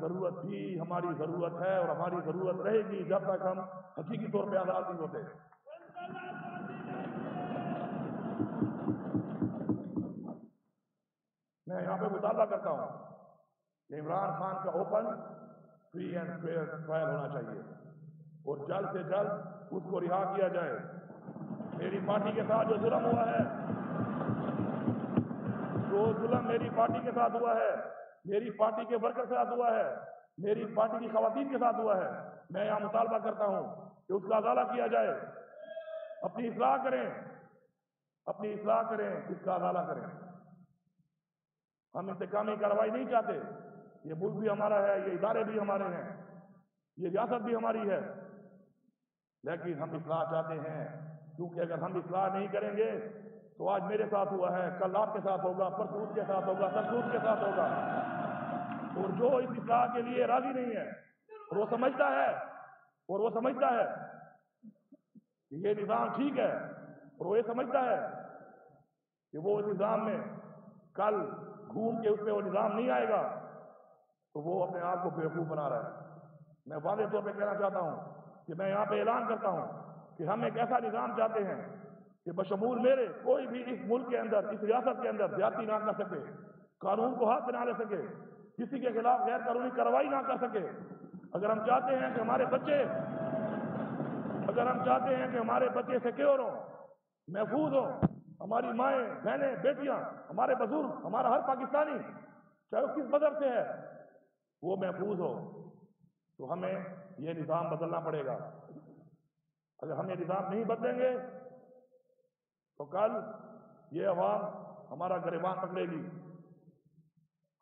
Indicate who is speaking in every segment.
Speaker 1: ضرورت بھی ہماری ضرورت ہے اور ہماری ضرورت رہے گی جب تک ہم حقیقی طور پہ آزاد نہیں ہوتے۔ میں یہاں پہ مطالبہ کرتا ہوں کہ عمران خان کا open free and fair trial ہونا چاہیے اور جلد سے جلد اس کو رہا کیا جائے۔ میری پارٹی کے ساتھ جو ظلم ہوا ہے، جو ظلم میری پارٹی کے ساتھ ہوا ہے، میری پارٹی کے ورکر کے ساتھ ہوا ہے، میری پارٹی کی خواتین کے ساتھ ہوا ہے، میں یہاں مطالبہ کرتا ہوں کہ اس کا ازالہ کیا جائے۔ اپنی اصلاح کریں، اپنی اصلاح کریں، اس کا ازالہ کریں۔ ہم انتقامی کارروائی نہیں چاہتے، یہ ملک بھی ہمارا ہے، یہ ادارے بھی ہمارے ہیں، یہ ریاست بھی ہماری ہے، لیکن ہم اصلاح چاہتے ہیں، کیونکہ اگر ہم اصلاح نہیں کریں گے تو آج میرے ساتھ ہوا ہے، کل آپ کے ساتھ ہوگا، پرسوں اس کے ساتھ ہوگا، ترسوں اس کے ساتھ ہوگا۔ اور جو اس اصلاح کے لیے راضی نہیں ہے اور وہ سمجھتا ہے کہ یہ نظام ٹھیک ہے، اور وہ یہ سمجھتا ہے کہ وہ اس نظام میں کل گھوم کے اس پہ وہ نظام نہیں آئے گا، تو وہ اپنے آپ کو بیوقوف بنا رہا ہے۔ میں واضح طور پہ کہنا چاہتا ہوں کہ میں یہاں پہ اعلان کرتا ہوں کہ ہم ایک ایسا نظام چاہتے ہیں کہ بشمول میرے کوئی بھی اس ملک کے اندر، اس ریاست کے اندر زیادتی نہ کر سکے، قانون کو ہاتھ بنا لے سکے، کسی کے خلاف غیر قانونی کارروائی نہ کر سکے۔ اگر ہم چاہتے ہیں کہ ہمارے بچے سیکیور ہوں، محفوظ ہوں، ہماری مائیں، بہنیں، بیٹیاں، ہمارے بزرگ، ہمارا ہر پاکستانی چاہے وہ کس مذہب سے ہے وہ محفوظ ہو، تو ہمیں یہ نظام بدلنا پڑے گا۔ اگر ہم یہ نظام نہیں بدلیں گے تو کل یہ عوام ہمارا گریبان پکڑے گی۔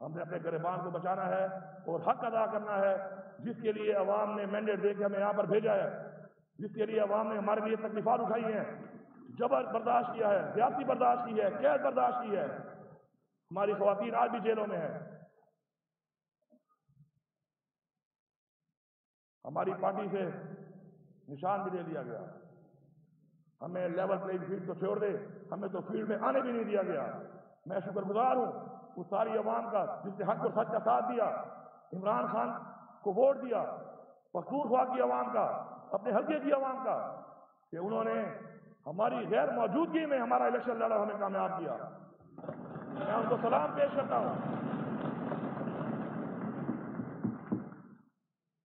Speaker 1: ہم نے اپنے گریبان کو بچانا ہے اور حق ادا کرنا ہے، جس کے لیے عوام نے مینڈیٹ دے کے ہمیں یہاں پر بھیجا ہے، جس کے لیے عوام نے ہمارے لیے تکلیفات اٹھائی ہیں، جبر برداشت کیا ہے، زیادتی برداشت کی ہے، قید برداشت کی ہے۔ ہماری خواتین آج بھی جیلوں میں ہیں۔ ہماری پارٹی سے نشان بھی دے دیا گیا، ہمیں لیول پلینگ فیلڈ تو چھوڑ دے، ہمیں تو فیلڈ میں آنے بھی نہیں دیا گیا۔ میں شکر گزار ہوں اس ساری عوام کا جس نے حق اور سچ کا ساتھ دیا، عمران خان کو ووٹ دیا، پختونخوا کی عوام کا، اپنے حلقے کی عوام کا، کہ انہوں نے ہماری غیر موجودگی میں ہمارا الیکشن لڑا، ہمیں کامیاب کیا۔ میں ان کو سلام پیش کرتا ہوں۔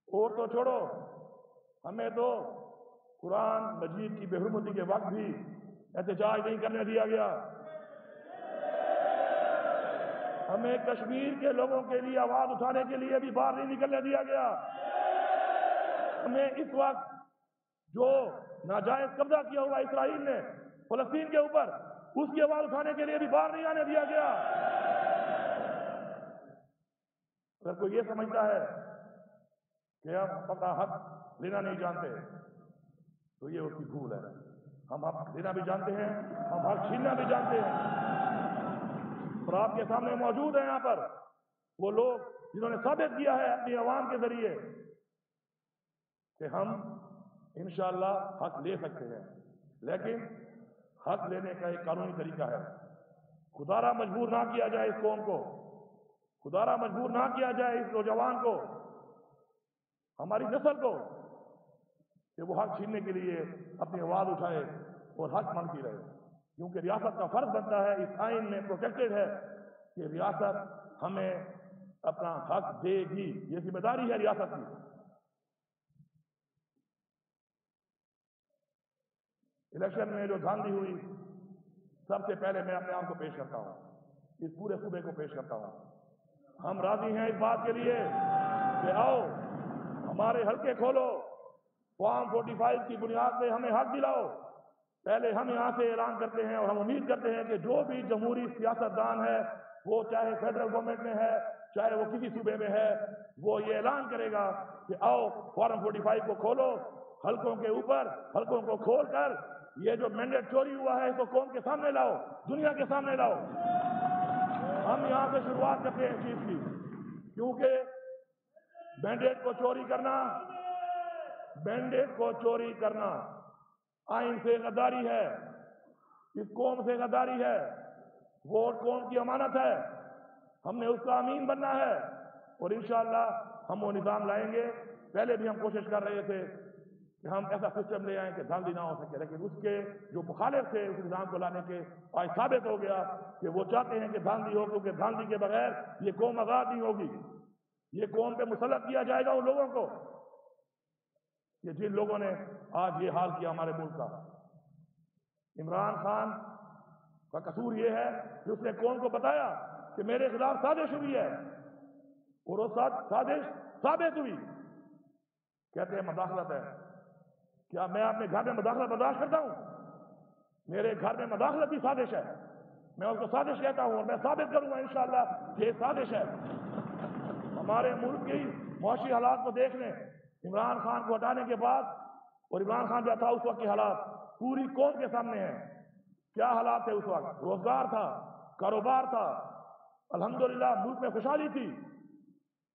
Speaker 1: اور تو چھوڑو، ہمیں تو قرآن مجید کی بے حرمتی کے وقت بھی احتجاج نہیں کرنے دیا گیا، ہمیں کشمیر کے لوگوں کے لیے آواز اٹھانے کے لیے بھی باہر نہیں نکلنے دیا گیا، ہمیں اس وقت جو ناجائز قبضہ کیا ہوا اسرائیل نے فلسطین کے اوپر، اس کی آواز اٹھانے کے لیے بھی باہر نہیں آنے دیا گیا۔ اگر کوئی یہ سمجھتا ہے کہ ہم اپنا حق لینا نہیں جانتے تو یہ اس کی بھول ہے۔ ہم حق لینا بھی جانتے ہیں، ہم حق چھیننا بھی جانتے ہیں، اور آپ کے سامنے موجود ہیں یہاں پر وہ لوگ جنہوں نے ثابت کیا ہے اپنی عوام کے ذریعے کہ ہم انشاءاللہ حق لے سکتے ہیں، لیکن حق لینے کا ایک قانونی طریقہ ہے۔ خدارہ مجبور نہ کیا جائے اس قوم کو، خدارہ مجبور نہ کیا جائے اس نوجوان کو، ہماری نسل کو، کہ وہ حق چھیننے کے لیے اپنی آواز اٹھائے اور حق مانگتی رہے، کیونکہ ریاست کا فرض بنتا ہے، اس آئین میں پروٹیکٹڈ ہے کہ ریاست ہمیں اپنا حق دے گی، یہ ذمہ داری ہے ریاست کی۔ الیکشن میں جو دھاندلی ہوئی، سب سے پہلے میں اپنے آپ کو پیش کرتا ہوں، اس پورے صوبے کو پیش کرتا ہوں۔ ہم راضی ہیں اس بات کے لیے کہ آؤ ہمارے حلقے کھولو، فارم 45 کی بنیاد پہ ہمیں حق دلاؤ۔ پہلے ہم یہاں سے اعلان کرتے ہیں اور ہم امید کرتے ہیں کہ جو بھی جمہوری سیاست دان ہے، وہ چاہے فیڈرل گورنمنٹ میں ہے چاہے وہ کسی صوبے میں ہے، وہ یہ اعلان کرے گا کہ آؤ فارم 45 کو کھولو، حلقوں کے اوپر حلقوں کو کھول کر یہ جو مینڈیٹ چوری ہوا ہے اس کو قوم کے سامنے لاؤ، دنیا کے سامنے لاؤ۔ ہم یہاں سے شروعات کرتے ہیں اس چیز کی، کیونکہ مینڈیٹ کو چوری کرنا آئین سے غداری ہے، اس قوم سے غداری ہے۔ ووٹ قوم کی امانت ہے، ہم نے اس کا امین بننا ہے، اور انشاءاللہ ہم وہ نظام لائیں گے. پہلے بھی ہم کوشش کر رہے تھے کہ ہم ایسا سسٹم لے آئیں کہ دھاندلی نہ ہو سکے، لیکن اس کے جو مخالف تھے اس نظام کو لانے کے، آج ثابت ہو گیا کہ وہ چاہتے ہیں کہ دھاندلی ہو، کیونکہ دھاندلی کے بغیر یہ قوم آزاد نہیں ہوگی. یہ قوم پہ مسلط کیا جائے گا ان لوگوں کو کہ جن لوگوں نے آج یہ حال کیا ہمارے ملک کا. عمران خان کا قصور یہ ہے کہ اس نے قوم کو بتایا کہ میرے خلاف سازش ہوئی ہے، اور وہ سازش ثابت ہوئی. کہتے ہیں مداخلت ہے. کیا میں اپنے گھر میں مداخلت برداشت کرتا ہوں؟ میرے گھر میں مداخلت بھی سازش ہے. میں اس کو سازش کہتا ہوں، اور میں ثابت کروں گا انشاءاللہ کہ یہ سازش ہے. ہمارے ملک کی معاشی حالات کو دیکھ لیں. عمران خان کو ہٹانے کے بعد، اور عمران خان جو تھا اس وقت کے حالات پوری قوم کے سامنے ہیں. کیا حالات تھے اس وقت؟ روزگار تھا، کاروبار تھا، الحمدللہ ملک میں خوشحالی تھی،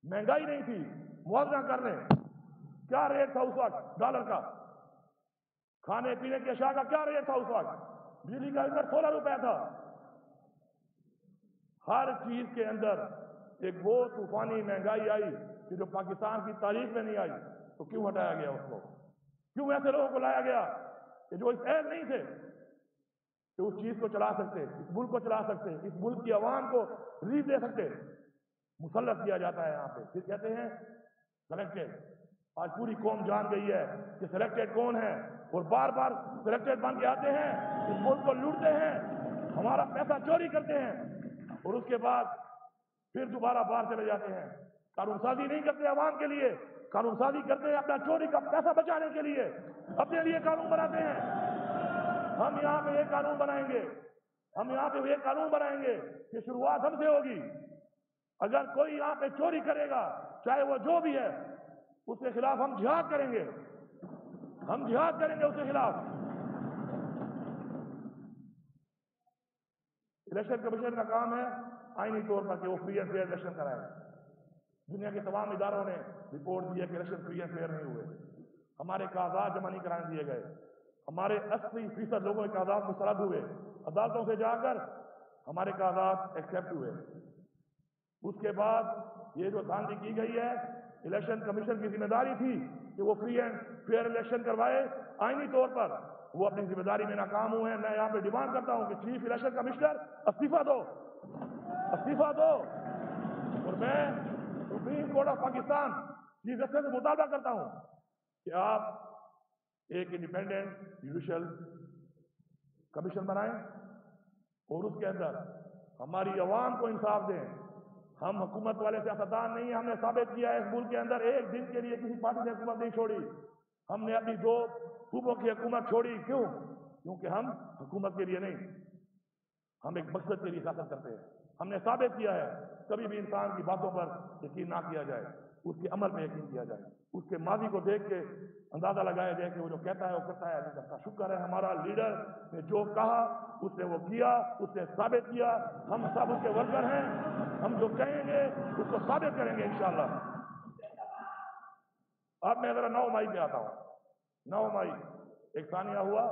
Speaker 1: مہنگائی نہیں تھی. موازنہ کر لیں کیا ریٹ تھا اس وقت ڈالر کا، کھانے پینے کی اشیاء کا کیا ریٹ تھا اس وقت، بجلی کا یونٹ 16 روپے تھا. ہر چیز کے اندر ایک وہ طوفانی مہنگائی آئی کہ جو پاکستان کی تاریخ میں نہیں آئی. تو کیوں ہٹایا گیا اس کو؟ کیوں ایسے لوگوں کو لایا گیا کہ جو اس اہل نہیں تھے کہ اس چیز کو چلا سکتے، اس ملک کو چلا سکتے، اس ملک کی عوام کو ریلیف دے سکتے؟ مسلط کیا جاتا ہے یہاں پہ. پھر کہتے ہیں سلیکٹڈ. آج پوری قوم جان گئی ہے کہ سلیکٹڈ کون ہے، اور بار بار سلیکٹڈ بن کے آتے ہیں، اس ملک کو لوٹتے ہیں، ہمارا پیسہ چوری کرتے ہیں، اور اس کے بعد پھر دوبارہ باہر چلے جاتے ہیں. قانون سازی نہیں کرتے عوام کے لیے، قانون سازی کرتے ہیں اپنا چوری کا پیسہ بچانے کے لیے، اپنے لیے قانون بناتے ہیں. ہم یہاں پہ یہ قانون بنائیں گے، ہم یہاں پہ یہ قانون بنائیں گے کہ شروعات ہم سے ہوگی. اگر کوئی یہاں پہ چوری کرے گا، چاہے وہ جو بھی ہے، اس کے خلاف ہم جہاد کریں گے، ہم جہاد کریں گے اس کے خلاف. الیکشن کمیشن کا کام ہے آئینی طور پر کہ وہ فری اینڈ فیئر الیکشن کرائے. دنیا کے تمام اداروں نے رپورٹ دی ہے کہ الیکشن فری اینڈ فیئر نہیں ہوئے. ہمارے کاغذات جمع نہیں کرانے دیے گئے. ہمارے 80% لوگوں کے کاغذات مسترد ہوئے. عدالتوں سے جا کر ہمارے کاغذات ایکسیپٹ ہوئے. اس کے بعد یہ جو دھاندلی کی گئی ہے، الیکشن کمیشن کی ذمہ داری تھی کہ وہ فری اینڈ فیئر الیکشن کروائے. آئینی طور پر وہ اپنی ذمہ داری میں ناکام ہوئے ہیں. میں یہاں پہ ڈیمانڈ کرتا ہوں کہ چیف الیکشن کمشنر استعفیٰ دو، استعفیٰ دو. اور میں supreme court of Pakistan chief justice سے مطالبہ کرتا ہوں کہ آپ ایک انڈیپینڈنٹ جوڈیشل کمیشن بنائیں، اور اس کے اندر ہماری عوام کو انصاف دیں. ہم حکومت والے سیاستدان نہیں ہیں. ہم نے ثابت کیا ہے اس ملک کے اندر ایک دن کے لیے کسی پارٹی نے حکومت نہیں چھوڑی. ہم نے اپنی 2 صوبوں کی حکومت چھوڑی. کیوں؟ کیونکہ ہم حکومت کے لیے نہیں، ہم ایک مقصد کے لیے سیاست کرتے ہیں. ہم نے ثابت کیا ہے کبھی بھی انسان کی باتوں پر یقین نہ کیا جائے، اس کے عمل پہ یقین کیا جائے. اس کے ماضی کو دیکھ کے اندازہ لگایا جائے کہ وہ جو کہتا ہے وہ کرتا ہے نہیں کرتا. شکر ہے ہمارا لیڈر نے جو کہا اس نے وہ کیا، اس نے ثابت کیا. ہم سب اس کے ورکر ہیں. ہم جو کہیں گے اس کو ثابت کریں گے انشاءاللہ. اب میں ذرا 9 مئی پہ آتا ہوں. 9 مئی ایک ثانیہ ہوا،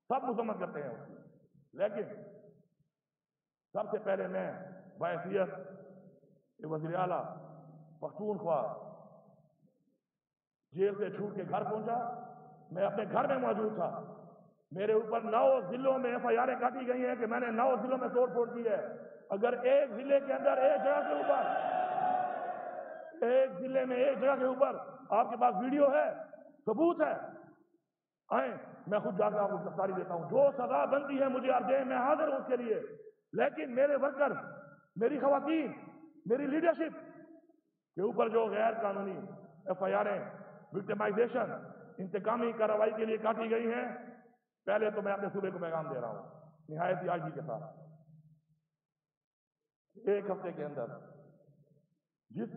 Speaker 1: سب مذمت کرتے ہیں اس کی، لیکن سب سے پہلے میں بحیثیت وزیر اعلیٰ پختونخوا جیل سے چھوٹ کے گھر پہنچا. میں اپنے گھر میں موجود تھا. میرے اوپر 9 ضلعوں میں FIR کاٹی گئی ہیں کہ میں نے 9 ضلعوں میں توڑ پھوڑ کی ہے. اگر ایک ضلع کے اندر ایک جگہ کے اوپر، ایک ضلع میں ایک جگہ کے اوپر آپ کے پاس ویڈیو ہے، ثبوت ہے، آئیں میں خود جا کر آپ کو گرفتاری دیتا ہوں. جو سزا بنتی ہے مجھے آپ دیں، میں حاضر ہوں اس کے لیے. لیکن میرے ورکر، میری خواتین، میری لیڈرشپ کے اوپر جو غیر قانونی FIR وکٹمائزیشن، انتقامی کارروائی کے لیے کاٹی گئی ہیں، پہلے تو میں اپنے صوبے کو پیغام دے رہا ہوں نہایت آجزی کے ساتھ. ایک ہفتے کے اندر جس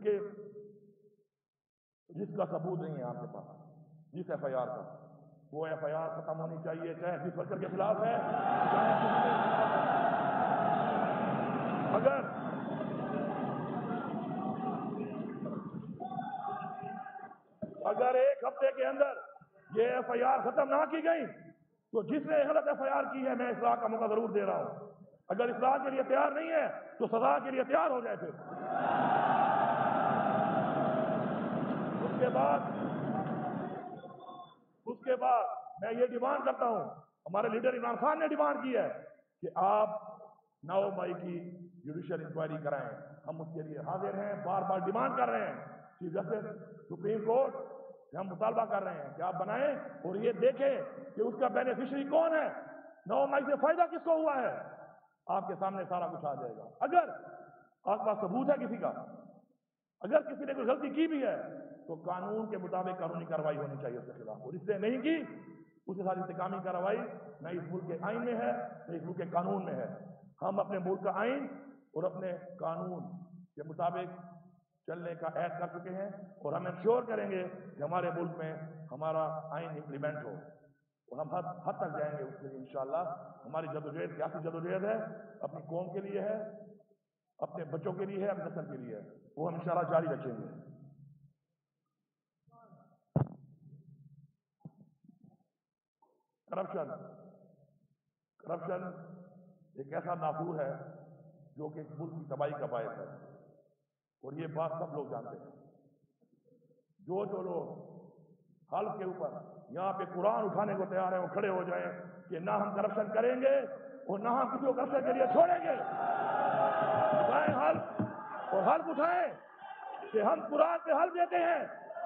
Speaker 1: کا ثبوت نہیں ہے آپ کے پاس، جس FIR کا، وہ FIR ختم ہونی چاہیے، چاہے جس ورکر کے خلاف ہے، چاہے کسی کے خلاف ہے. اگر ایک ہفتے کے اندر یہ FIR ختم نہ کی گئی تو جس نے غلط FIR کی ہے میں اصلاح کا موقع ضرور دے رہا ہوں. اگر اصلاح کے لیے تیار نہیں ہے تو سزا کے لیے تیار ہو جائے. پھر उसके बाद मैं ये डिमांड करता हूं, हमारे लीडर इमरान खान ने डिमांड की है कि आप 9 मई की जुडिशियल इंक्वायरी कराएं। हम उसके लिए हाजिर हैं, बार बार डिमांड कर रहे हैं। चीफ जस्टिस सुप्रीम कोर्ट से हम मुतालबा कर रहे हैं कि आप बनाएं और ये देखें कि उसका बेनिफिशियरी कौन है, 9 मई से फायदा किसको हुआ है। आपके सामने सारा कुछ आ जाएगा। अगर आपके पास सबूत है किसी का, अगर किसी ने कोई गलती की भी है, तो कानून के मुताबिक कानूनी कार्रवाई होनी चाहिए उसके खिलाफ, और इससे नहीं की उसके साथ इंतकामी कार्रवाई न इस मुल्क के आइन में है न इस मुल्क के कानून में है। हम अपने मुल्क का आइन और अपने कानून के मुताबिक चलने का ऐद कर चुके हैं, और हम इंश्योर करेंगे कि हमारे मुल्क में हमारा आइन इम्प्लीमेंट हो, और हम हद तक जाएंगे उसके लिए इंशाअल्लाह। हमारी जदोजहद सियासी जदोजहद है, अपनी कौम के लिए है, अपने बच्चों के लिए है, अपने नस्ल के लिए है, वो हम इंशाअल्लाह जारी रखेंगे। करप्शन एक ऐसा नासूर है जो कि मुल्क की तबाही का बायस है, और ये बात सब लोग जानते हैं। जो लोग हल्फ के ऊपर यहाँ पे कुरान उठाने को तैयार है, वो खड़े हो जाएं कि ना हम करप्शन करेंगे और ना हम किसी को करप्शन के लिए छोड़ेंगे। उठाएं हल्फ, और हल्फ उठाएं कि हम कुरान पे हल्फ देते हैं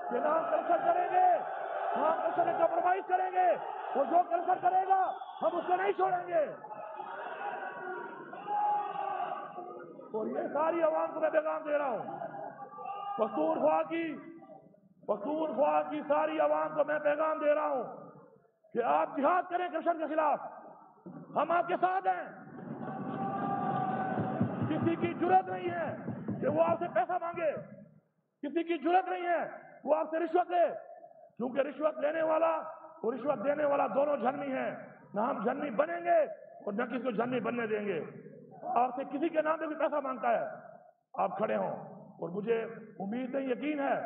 Speaker 1: कि ना हम करप्शन करेंगे, ना हम करप्शन में कॉम्प्रोमाइज करेंगे, और जो करप्शन करेगा हम उसको नहीं छोड़ेंगे। और ये सारी आवाम को मैं पैगाम दे रहा हूं, पख्तूनख्वा की सारी आवाम को मैं पैगाम दे रहा हूं कि आप जिहाद करें करप्शन के खिलाफ, हम आपके साथ हैं। किसी की जुर्रत नहीं है कि वो आपसे पैसा मांगे, किसी की जुर्रत नहीं है वो आपसे रिश्वत ले, क्योंकि रिश्वत लेने वाला और रिश्वत देने वाला दोनों झन्नी हैं। ना हम झन्नी बनेंगे और न किसी को झन्नी बनने देंगे। आपसे किसी के नाम पे भी पैसा मांगता है, आप खड़े हों, और मुझे उम्मीद है, यकीन है,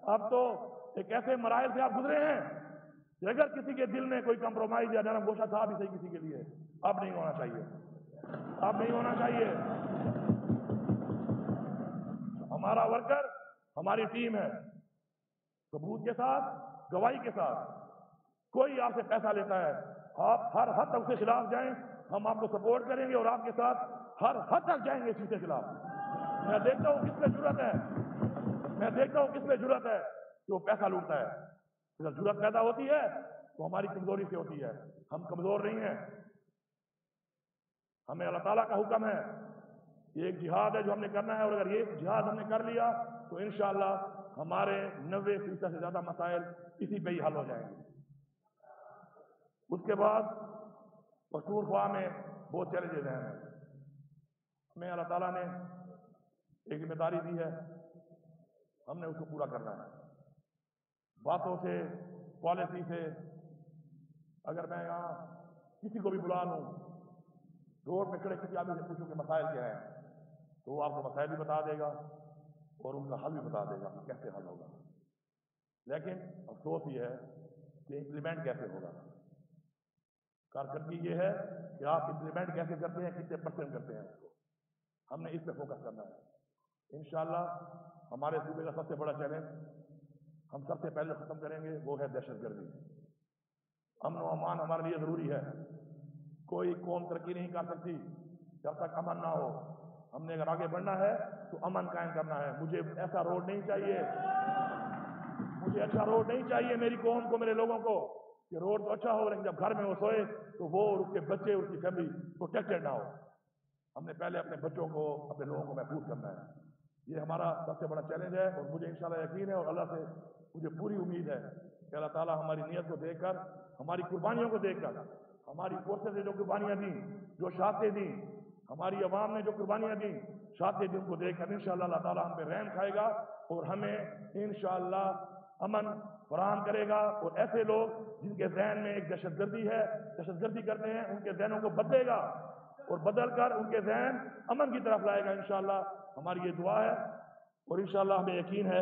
Speaker 1: अब तो एक ऐसे मराइल से आप गुजरे हैं कि अगर किसी के दिल में कोई कंप्रोमाइज या नरम गोशा था भी सही किसी के लिए, अब नहीं होना चाहिए, अब नहीं होना चाहिए। हमारा वर्कर, हमारी टीम है, सबूत के साथ, गवाही के साथ। कोई आपसे पैसा लेता है, आप हर हद तक उसके खिलाफ जाएं, हम आपको सपोर्ट करेंगे और आपके साथ हर हद तक जाएंगे इसके खिलाफ। मैं देखता हूं किस पे जुर्रत है, मैं देखता हूं किस पे जुर्रत है कि वो पैसा लूटता है। अगर जुर्रत पैदा होती है तो हमारी कमजोरी से होती है, हम कमजोर नहीं हैं। हमें अल्लाह ताला का हुक्म है, ये एक जिहाद है जो हमने करना है, और अगर ये जिहाद हमने कर लिया तो इंशाअल्लाह हमारे 90% से ज्यादा मसाइल इसी पे ही हल हो जाएंगे। उसके बाद पख्तूनख्वा में बहुत चैलेंजेस हैं। हमें अल्लाह ताला ने एक जिम्मेदारी दी है, हमने उसको पूरा करना है। बातों से, पॉलिसी से, अगर मैं यहाँ किसी को भी बुला लूँ, रोड में खड़े किसी आदमी से पूछूं कि मसाइल क्या है, तो वो आपको मसाइल भी बता देगा और उनका हल भी बता देगा कि कैसे हल होगा। लेकिन अफसोस ये है कि इम्प्लीमेंट कैसे होगा। कारकर्दगी ये है कि आप इम्प्लीमेंट कैसे करते हैं, कितने % करते हैं, उसको हमने इस पे फोकस करना है। इंशाअल्लाह हमारे सूबे का सबसे बड़ा चैलेंज हम सबसे पहले खत्म करेंगे, वो है दहशतगर्दी। अमन और अमान हमारे लिए जरूरी है। कोई कौम तरक्की नहीं कर सकती जब तक अमन ना हो। हमने अगर आगे बढ़ना है तो अमन कायम करना है। मुझे ऐसा रोड नहीं चाहिए, मुझे अच्छा रोड नहीं चाहिए मेरी कौम को, मेरे लोगों को, कि रोड तो अच्छा हो लेकिन जब घर में वो सोए तो वो और उसके बच्चे, उसकी फैमिली प्रोटेक्टेड ना हो। हमने पहले अपने बच्चों को, अपने लोगों को महफूज करना है। ये हमारा सबसे बड़ा चैलेंज है, और मुझे इंशाल्लाह यकीन है और अल्लाह से मुझे पूरी उम्मीद है कि अल्लाह ताला हमारी नीयत को देखकर, हमारी कुर्बानियों को देखकर, हमारी फोर्सेज ने जो कुर्बानियां दी, जो शहादतें दी, हमारी आवाम ने जो कुर्बानियां दी, शहादतें दी, उनको देखकर इंशाअल्लाह अल्लाह ताला हम पे रहम खाएगा और हमें इंशाअल्लाह अमन फराहम करेगा। और ऐसे लोग जिनके जहन में एक दहशतगर्दी है, दहशतगर्दी करते हैं, उनके जहनों को बदलेगा और बदल कर उनके जहन अमन की तरफ लाएगा। इंशाअल्लाह हमारी ये दुआ है, और इंशाअल्लाह हमें यकीन है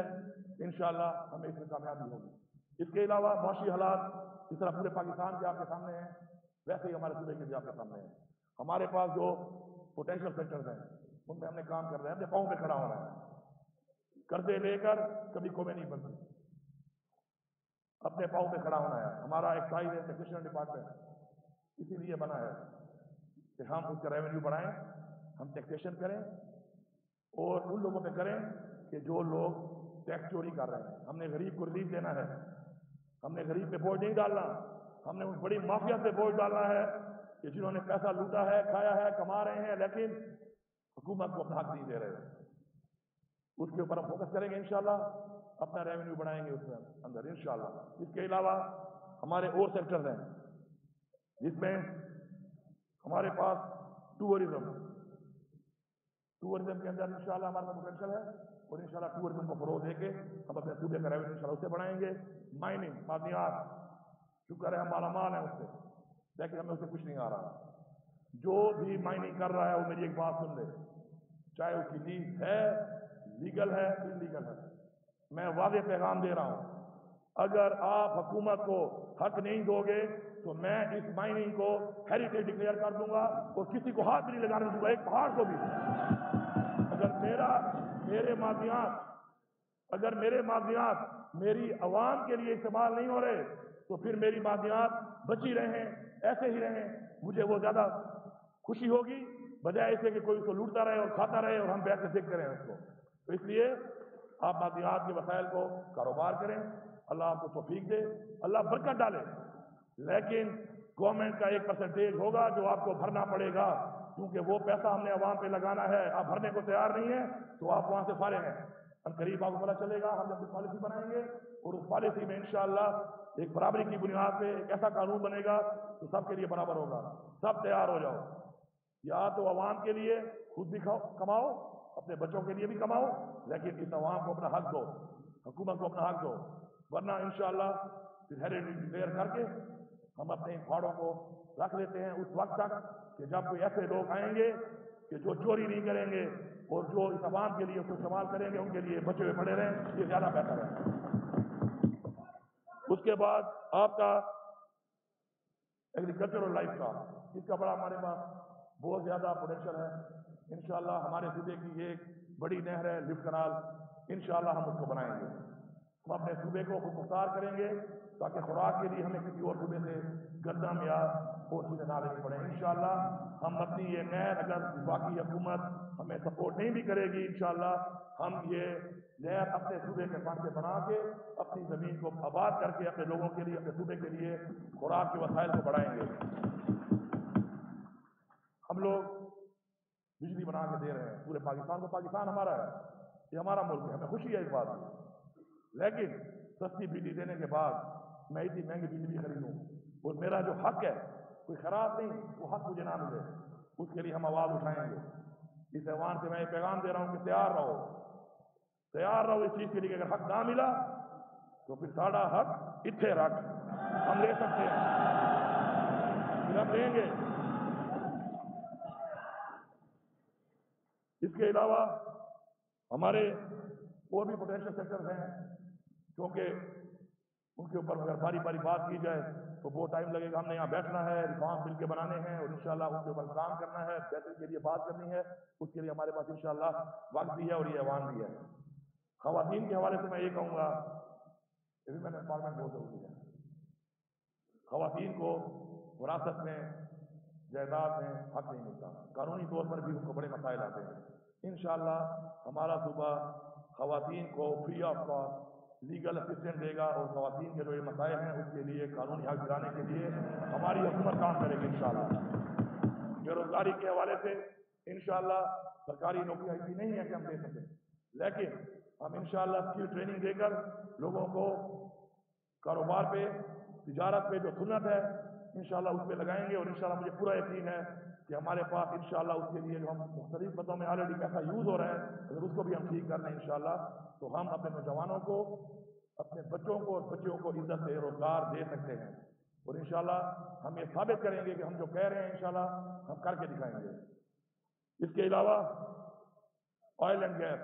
Speaker 1: इंशाअल्लाह हमें इसमें कामयाबी होगी। इसके अलावा मुआशी हालात जिस तरह पूरे पाकिस्तान के आपके सामने हैं, वैसे ही हमारे सूबे के भी आपके सामने हैं। हमारे पास जो पोटेंशियल सेक्टर्स हैं उन पर हमने काम कर रहे हैं, अपने पाँव पे खड़ा होना है। कर्जे लेकर कभी कौमें नहीं बनती, अपने पाँव पे खड़ा होना है। हमारा एक्साइज एंड टैक्सेशन डिपार्टमेंट इसीलिए बना है कि हम उसका रेवेन्यू बढ़ाएं, हम टैक्सेशन करें और उन लोगों पे करें कि जो लोग टैक्स चोरी कर रहे हैं। हमने गरीब को रिलीफ देना है, हमने गरीब पे बोझ नहीं डालना, हमने उस बड़ी माफिया से बोझ डालना है कि जिन्होंने पैसा लूटा है, खाया है, कमा रहे हैं, लेकिन हुकूमत को अपना हक नहीं दे रहे। उसके ऊपर हम फोकस करेंगे इंशाल्लाह, अपना रेवेन्यू बढ़ाएंगे उसमें अंदर इंशाल्लाह। इसके अलावा हमारे और सेक्टर्स हैं जिसमें हमारे पास टूरिज्म के अंदर इंशाल्लाह हमारा पोटेंशियल है और इंशाल्लाह टूरिज्म को फरोग देके हम अपने सूबे का रेवेन्यू इंशाल्लाह उससे बढ़ाएंगे। माइनिंग, मादनियात, शुक्र है हम मालामाल हैं उससे, लेकिन हमें उससे कुछ नहीं आ रहा। जो भी माइनिंग कर रहा है वो मेरी एक बात सुन ले, चाहे उसकी लीज है, लीगल है, इलीगल है, मैं वादे पैगाम दे रहा हूं, अगर आप हुकूमत को हक नहीं दोगे तो मैं इस माइनिंग को हेरिटेज डिक्लेयर कर दूंगा और किसी को हाथ भी नहीं लगाने दूंगा, एक पहाड़ को भी। अगर मेरे मादियात मेरी अवाम के लिए इस्तेमाल नहीं हो रहे तो फिर मेरी मादियात बची रहें, ऐसे ही रहें, मुझे वो ज्यादा खुशी होगी बजाय इससे कि कोई उसको लूटता रहे और खाता रहे और हम बैठ के देखते रहें उसको। तो इसलिए आप मादियात के वसाइल को कारोबार करें, अल्लाह आपको तौफीक दे, अल्लाह बरकत डाले, लेकिन गवर्नमेंट का 1% होगा जो आपको भरना पड़ेगा, क्योंकि वो पैसा हमने अवाम पे लगाना है। आप भरने को तैयार नहीं है तो आप वहां से फारिग हैं। हम करीब आपको पता चलेगा, हम जब पॉलिसी बनाएंगे और उस पॉलिसी में इंशाअल्लाह एक बराबरी की बुनियाद पे एक ऐसा कानून बनेगा तो सबके लिए बराबर होगा। सब तैयार हो जाओ, या तो अवाम के लिए खुद भी कमाओ, अपने बच्चों के लिए भी कमाओ, लेकिन इस अवाम को अपना हक दो, हुकूमत को अपना हक दो, वरना इंशाअल्लाह फिर हेरिटेज डिक्लेयर करके हम अपने इन पहाड़ों को रख लेते हैं उस वक्त तक कि जब कोई ऐसे लोग आएंगे कि जो चोरी नहीं करेंगे और जो इस अवाम के लिए उसको इस्तेमाल करेंगे उनके लिए बचे हुए पड़े रहें, ये ज्यादा बेहतर है। उसके बाद आपका एग्रीकल्चरल लाइफ का, इसका बड़ा हमारे पास बहुत ज्यादा पोटेंशियल है। इंशाअल्लाह हमारे सूबे की एक बड़ी नहर है लिफ्ट कनाल, इंशाअल्लाह हम उसको बनाएंगे, हम अपने सूबे को खुद मुख्तार करेंगे ताकि खुराक के लिए हमें किसी और सूबे से गंदम या और चीजें ना लेनी पड़े। इंशाअल्लाह हम अपनी ये नहर, अगर बाकी हुकूमत हमें सपोर्ट नहीं भी करेगी, इंशाअल्लाह हम ये नहर अपने सूबे के फंड से बना के अपनी जमीन को आबाद करके अपने लोगों के लिए, अपने सूबे के लिए खुराक के वसाइल को बढ़ाएंगे। हम लोग बिजली बना के दे रहे हैं पूरे पाकिस्तान को, पाकिस्तान हमारा है, ये हमारा मुल्क है, हमें खुशी है इस बात की, लेकिन सस्ती बिजली देने के बाद मैं इतनी महंगी बिजली खरीदूं और मेरा जो हक है कोई खराब नहीं, वो हक मुझे ना मिले, उसके लिए हम आवाज उठाएंगे। इस ऐवान से मैं ये पैगाम दे रहा हूं कि तैयार रहो इस चीज के लिए। अगर हक ना मिला तो फिर साड़ा हक इत्थे रख, हम ले सकते हैं, फिर हम लेंगे। इसके अलावा हमारे और भी पोटेंशियल सेक्टर्स हैं, क्योंकि उनके ऊपर अगर बारी बारी बात की जाए तो बहुत टाइम लगेगा। हमने यहाँ बैठना है, रिफॉर्म बिल के बनाने हैं और इंशाल्लाह उनके ऊपर काम करना है, बेहतरी के लिए बात करनी है, उसके लिए हमारे पास इंशाल्लाह वक्त भी है और ये ऐवान भी है। खवातीन के हवाले से मैं ये कहूँगा, वुमेन एम्पावरमेंट बहुत जरूरी है। खवातीन को विरासत में, जायदाद में हक नहीं मिलता, कानूनी तौर पर भी उनको बड़े मसाइल आते हैं। इंशाअल्लाह हमारा सूबा खवातीन को free of cost legal assistance देगा और खवातीन के जो ये मसाइल हैं उसके लिए कानूनी हक दिलाने के लिए हमारी हुकूमत काम करेगी इंशाअल्लाह। बेरोजगारी के हवाले से इंशाअल्लाह सरकारी नौकरियां इतनी नहीं है कि हम दे सकें, लेकिन हम इंशाअल्लाह स्किल ट्रेनिंग देकर लोगों को कारोबार पे, तिजारत पे जो सुन्नत है इंशाअल्लाह उस पर लगाएंगे और इंशाअल्लाह मुझे पूरा यकीन है कि हमारे पास इंशाअल्लाह उसके लिए जो हम मुख्तलिफ पदों में ऑलरेडी पैसा यूज हो रहा है, अगर उसको भी हम ठीक कर लें इंशाअल्लाह तो हम अपने नौजवानों को, अपने बच्चों को और बच्चियों को इज्जत से रोजगार दे सकते हैं और इंशाअल्लाह हम ये साबित करेंगे कि हम जो कह रहे हैं इंशाअल्लाह हम करके दिखाएंगे। इसके अलावा ऑयल एंड गैस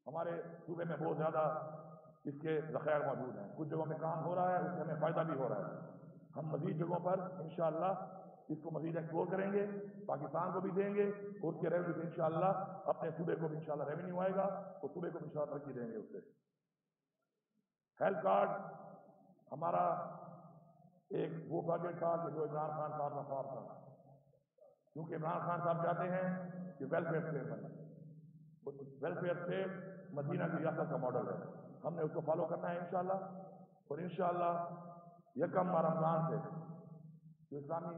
Speaker 1: हमारे सूबे में बहुत ज्यादा इसके ज़ख़ायर मौजूद हैं, कुछ जगहों में काम हो रहा है, उससे हमें फायदा भी हो रहा है। हम मजीद जगहों पर इंशाअल्लाह इसको मजीद एक्सप्लोर करेंगे, पाकिस्तान को भी देंगे और उसके रेवेन्यू से इंशाअल्लाह अपने सूबे को भी इंशाअल्लाह रेवेन्यू आएगा और सूबे को भी इंशाअल्लाह तरक्की देंगे उससे। हेल्थ कार्ड हमारा एक वो बजट था कि जो इमरान खान साहब का ख्वाब था, क्योंकि इमरान खान साहब चाहते हैं कि वेलफेयर स्टेट बने। वेलफेयर स्टेट मदीना की रियासत का मॉडल है, हमने उसको फॉलो करना है इंशाअल्लाह। और इंशाअल्लाह यकम रमजान से जो इस्लामी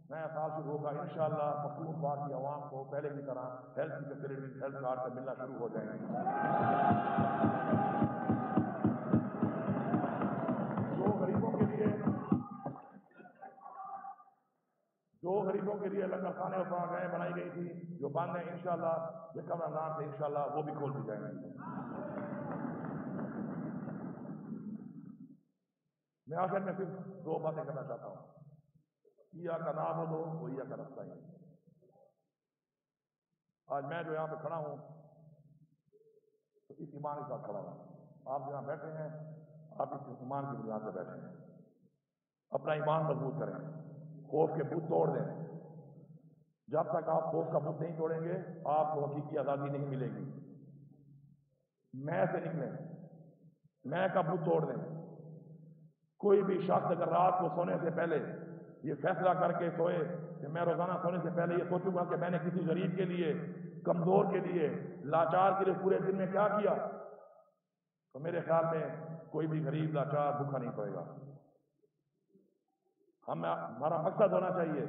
Speaker 1: नया साल शुरू होगा, इंशाअल्लाह पख्तूनख्वा की आवाम को पहले की तरह हेल्थ की फैसिलिटी, हेल्थ कार्ड से मिलना शुरू हो जाएंगे। जो गरीबों के लिए लंगर खाने और पनाहें बनाई गई थी, जो बंद है, इंशाअल्लाह यकम रमजान से इंशाअल्लाह वो भी खोल दी जाएंगी। मैं आखिर में सिर्फ दो बातें करना चाहता हूँ। ईया का नाम हो दो, वो ईया का रास्ता ही। आज मैं जो यहाँ पे खड़ा हूँ तो इस ईमान के साथ खड़ा हूँ। आप जहाँ बैठे हैं, आप इस ईमान की बुनियाद पर बैठे हैं। अपना ईमान मजबूत करें, खौफ के बुत तोड़ दें। जब तक आप खौफ का बुत नहीं तोड़ेंगे, आपको हकीकी आज़ादी नहीं मिलेगी। मैं से निकलें, मैं का बुत तोड़ दें। कोई भी शख्स अगर रात को सोने से पहले ये फैसला करके सोए कि मैं रोजाना सोने से पहले ये सोचूंगा कि मैंने किसी गरीब के लिए, कमजोर के लिए, लाचार के लिए पूरे दिन में क्या किया, तो मेरे ख्याल में कोई भी गरीब लाचार भूखा नहीं सोएगा। हमारा मकसद होना चाहिए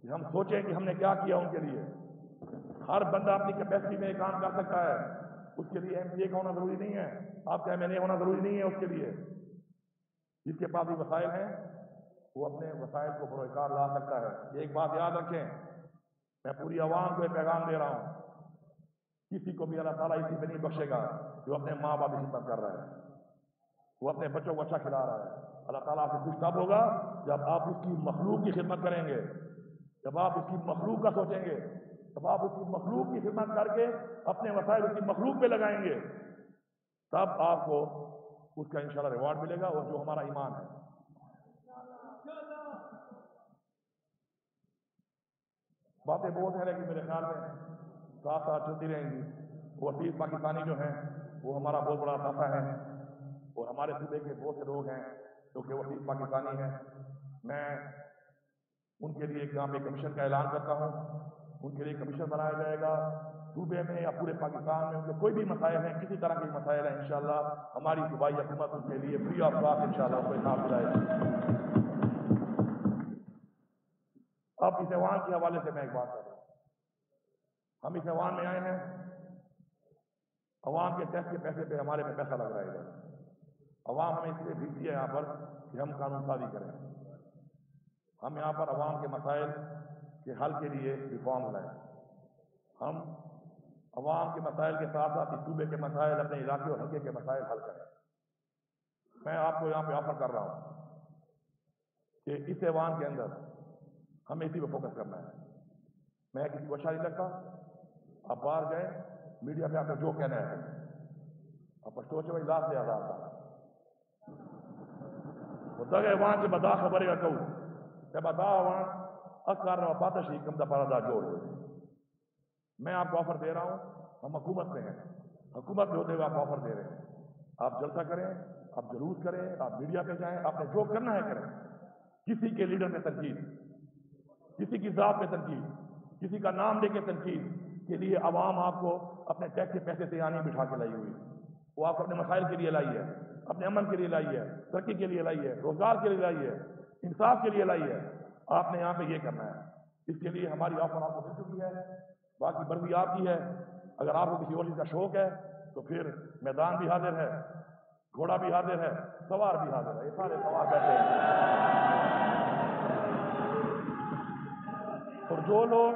Speaker 1: कि हम सोचें कि हमने क्या किया उनके लिए। हर बंदा अपनी कैपेसिटी में काम कर सकता है, उसके लिए MCA का होना जरूरी नहीं है, आपका MNA होना जरूरी नहीं है। उसके लिए जिसके पास भी वसाइल हैं वो अपने वसाइल को बरोकार ला सकता है। एक बात याद रखें, मैं पूरी आवाम को एक पैगाम दे रहा हूं, किसी को भी अल्लाह ताला इसी में नहीं बख्शेगा जो अपने माँ बाप की खिदमत कर रहा है, वो अपने बच्चों को अच्छा खिला रहा है। अल्लाह ताला आपसे खुश तब होगा जब आप उसकी मखलूक की खिदमत करेंगे, जब आप उसकी मखलूक का सोचेंगे, जब आप उसकी मखलूक की खिदमत करके अपने वसाइल उसकी मखलूक पे लगाएंगे, तब आपको उसका इंशाल्लाह रिवॉर्ड मिलेगा। और जो हमारा ईमान है, बातें बहुत हैं लेकिन मेरे ख्याल में साथ साथ चलती रहेंगी। वो असीस पाकिस्तानी जो हैं वो हमारा बहुत बड़ा साथी है, और हमारे सूबे के बहुत से लोग हैं जो कि असीस पाकिस्तानी हैं। मैं उनके लिए यहाँ पे कमीशन का ऐलान करता हूँ, उनके लिए कमीशन बनाया जाएगा। सूबे में या पूरे पाकिस्तान में उनके कोई भी मसाइल हैं, किसी तरह के मसाइल हैं, इंशाल्लाह हमारी सूबाई हुकूमत उनके लिए फ्री ऑफ कॉस्ट इंशाल्लाह उनको इनाम दिलाएगी। अब इस ऐवान के हवाले से मैं एक बात कर रहा हूँ। हम इस ऐवान में आए हैं, अवाम के टैक्स के पैसे पे हमारे पे पैसा लग रहा है इधर। अवाम हमें इसलिए भेजी है यहाँ पर कि हम कानून साजी करें। हम यहाँ पर अवाम के मसाइल के हल के लिए रिफॉर्म लाएं। हम अवाम के मसाइल के साथ साथ इस सूबे के मसाइल, अपने इलाके और हल्के के मसाइल हल करें। मैं आपको यहाँ पे ऑफर कर रहा हूँ कि इस ऐवान के अंदर हमें इसी पे फोकस करना है। मैं किसी को अच्छा नहीं लगता, आप बाहर जाए, मीडिया पे आपको जो कहना है आप पछतो भाई लाख से आजाद था ऐवान से बदा खबर कहूँ बता अवान अकार पातशी कम दफारदा जोड़। मैं आपको ऑफर दे रहा हूँ, हम हुकूमत में हैं, हुकूमत में होते हुए आप ऑफर दे रहे हैं। आप जलसा करें, आप जुलूस करें, आप मीडिया पे जाएं, आपने जो करना है करें। किसी के लीडर में तनकीद, किसी की जात में तनकीद, किसी का नाम लेके तनकीद के लिए अवाम आपको अपने टैक्स के पैसे से यानी बिठा के लाई हुई। वो आपको अपने मसाइल के लिए लाई है, अपने अमन के लिए लाई है, तरक्की के लिए लाई है, रोजगार के लिए लाई है, इंसाफ के लिए लाई है। आपने यहाँ पे ये करना है। इसके लिए हमारी ऑफर आपको मिल चुकी है, बाकी मर्जी आपकी है। अगर आपको किसी और चीज का शौक है तो फिर मैदान भी हाजिर है, घोड़ा भी हाजिर है, सवार भी हाजिर है, ये सारे सवार बैठे हैं। और जो लोग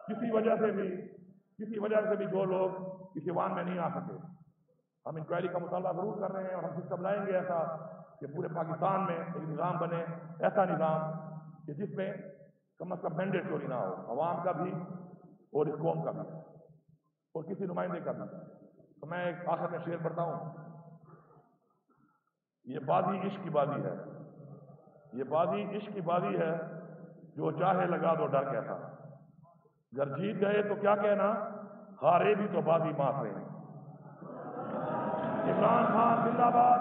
Speaker 1: किसी वजह से भी जो लोग इस ऐवान में नहीं आ सके, हम इंक्वायरी का मुतालबा जरूर कर रहे हैं और हम सिस्टम लाएंगे ऐसा कि पूरे पाकिस्तान में एक निज़ाम बने, ऐसा निज़ाम कि जिसमें कम अज कम मैंडेट चोरी ना हो, अवाम का भी और इस कौम का भी और किसी नुमाइंदे का भी। तो मैं एक आखिर में शेर पढ़ता हूँ, ये बाजी इश्क की बाजी है, ये बाजी इश्क की बाजी है, जो चाहे लगा दो डर कैसा। अगर जीत गए तो क्या कहना, हारे भी तो बाजी माफ रहे। इमरान खान जिंदाबाद।